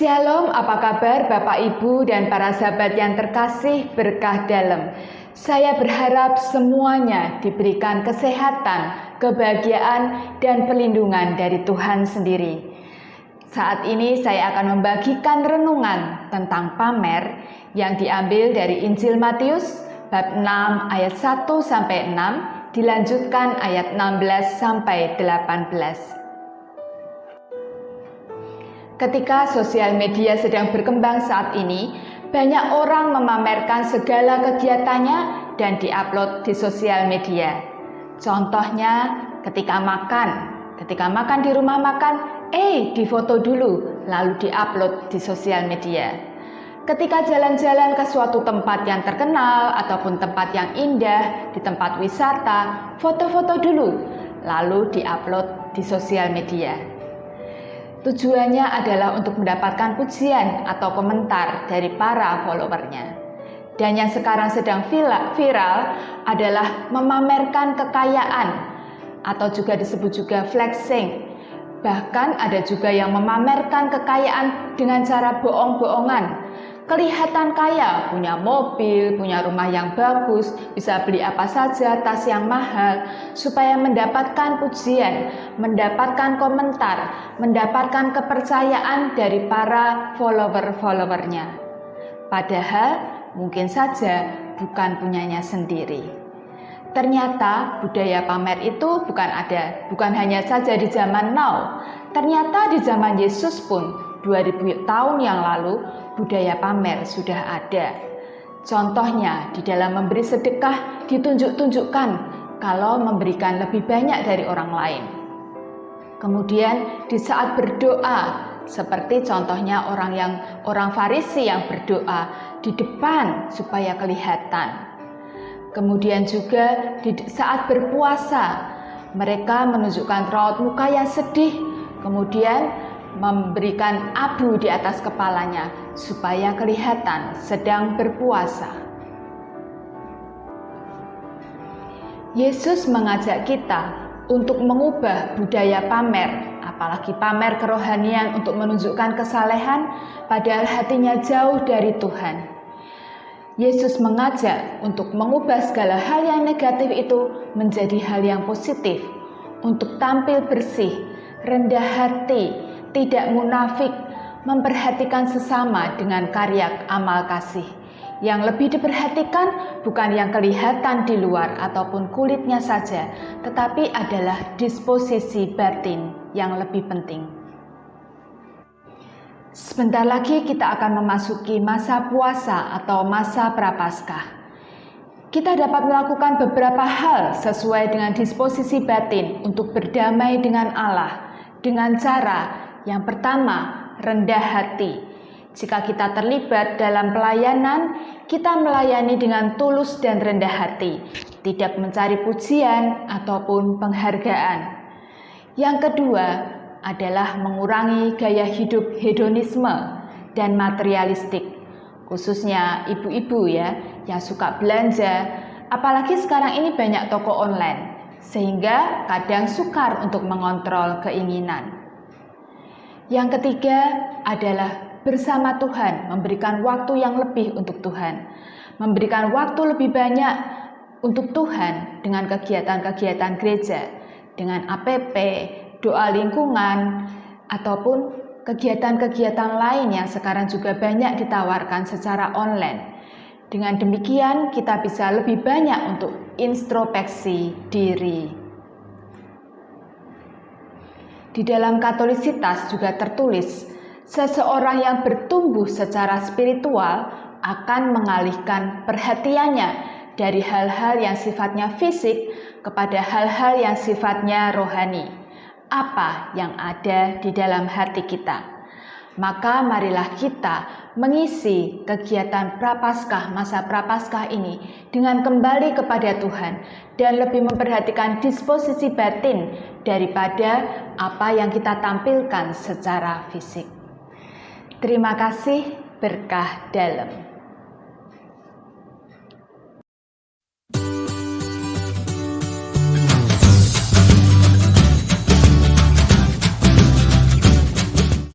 Shalom, apa kabar Bapak Ibu dan para sahabat yang terkasih berkah dalam. Saya berharap semuanya diberikan kesehatan, kebahagiaan, dan perlindungan dari Tuhan sendiri. Saat ini saya akan membagikan renungan tentang pamer yang diambil dari Injil Matius bab 6 ayat 1-6, dilanjutkan ayat 16-18. Ketika sosial media sedang berkembang saat ini, banyak orang memamerkan segala kegiatannya dan diupload di sosial media. Contohnya, ketika makan di rumah makan, difoto dulu, lalu diupload di sosial media. Ketika jalan-jalan ke suatu tempat yang terkenal ataupun tempat yang indah, di tempat wisata, foto-foto dulu, lalu diupload di sosial media. Tujuannya adalah untuk mendapatkan pujian atau komentar dari para followernya. Dan yang sekarang sedang viral adalah memamerkan kekayaan atau juga disebut juga flexing. Bahkan ada juga yang memamerkan kekayaan dengan cara bohong-bohongan. Kelihatan kaya, punya mobil, punya rumah yang bagus, bisa beli apa saja, tas yang mahal, supaya mendapatkan pujian, mendapatkan komentar, mendapatkan kepercayaan dari para follower-followernya. Padahal mungkin saja bukan punyanya sendiri. Ternyata budaya pamer itu bukan hanya saja di zaman now. Ternyata di zaman Yesus pun 2000 tahun yang lalu budaya pamer sudah ada. Contohnya di dalam memberi sedekah ditunjuk-tunjukkan kalau memberikan lebih banyak dari orang lain. Kemudian di saat berdoa, seperti contohnya orang Farisi yang berdoa di depan supaya kelihatan. Kemudian juga di saat berpuasa, mereka menunjukkan raut muka yang sedih, kemudian memberikan abu di atas kepalanya supaya kelihatan sedang berpuasa. Yesus mengajak kita untuk mengubah budaya pamer, apalagi pamer kerohanian untuk menunjukkan kesalehan, padahal hatinya jauh dari Tuhan. Yesus mengajak untuk mengubah segala hal yang negatif itu menjadi hal yang positif, untuk tampil bersih, rendah hati, tidak munafik, memperhatikan sesama dengan karya amal kasih. Yang lebih diperhatikan bukan yang kelihatan di luar ataupun kulitnya saja, tetapi adalah disposisi batin yang lebih penting. Sebentar lagi kita akan memasuki masa puasa atau masa prapaskah. Kita dapat melakukan beberapa hal sesuai dengan disposisi batin untuk berdamai dengan Allah dengan cara yang pertama, rendah hati. Jika kita terlibat dalam pelayanan, kita melayani dengan tulus dan rendah hati, tidak mencari pujian ataupun penghargaan. Yang kedua adalah mengurangi gaya hidup hedonisme dan materialistik, khususnya ibu-ibu yang suka belanja, apalagi sekarang ini banyak toko online, sehingga kadang sukar untuk mengontrol keinginan. Yang ketiga adalah bersama Tuhan, memberikan waktu yang lebih untuk Tuhan, memberikan waktu lebih banyak untuk Tuhan dengan kegiatan-kegiatan gereja, dengan APP, doa lingkungan, ataupun kegiatan-kegiatan lain yang sekarang juga banyak ditawarkan secara online. Dengan demikian kita bisa lebih banyak untuk introspeksi diri. Di dalam Katolisitas juga tertulis, seseorang yang bertumbuh secara spiritual akan mengalihkan perhatiannya dari hal-hal yang sifatnya fisik kepada hal-hal yang sifatnya rohani. Apa yang ada di dalam hati kita? Maka marilah kita mengisi kegiatan prapaskah, masa prapaskah ini dengan kembali kepada Tuhan dan lebih memperhatikan disposisi batin daripada apa yang kita tampilkan secara fisik. Terima kasih, berkah dalam.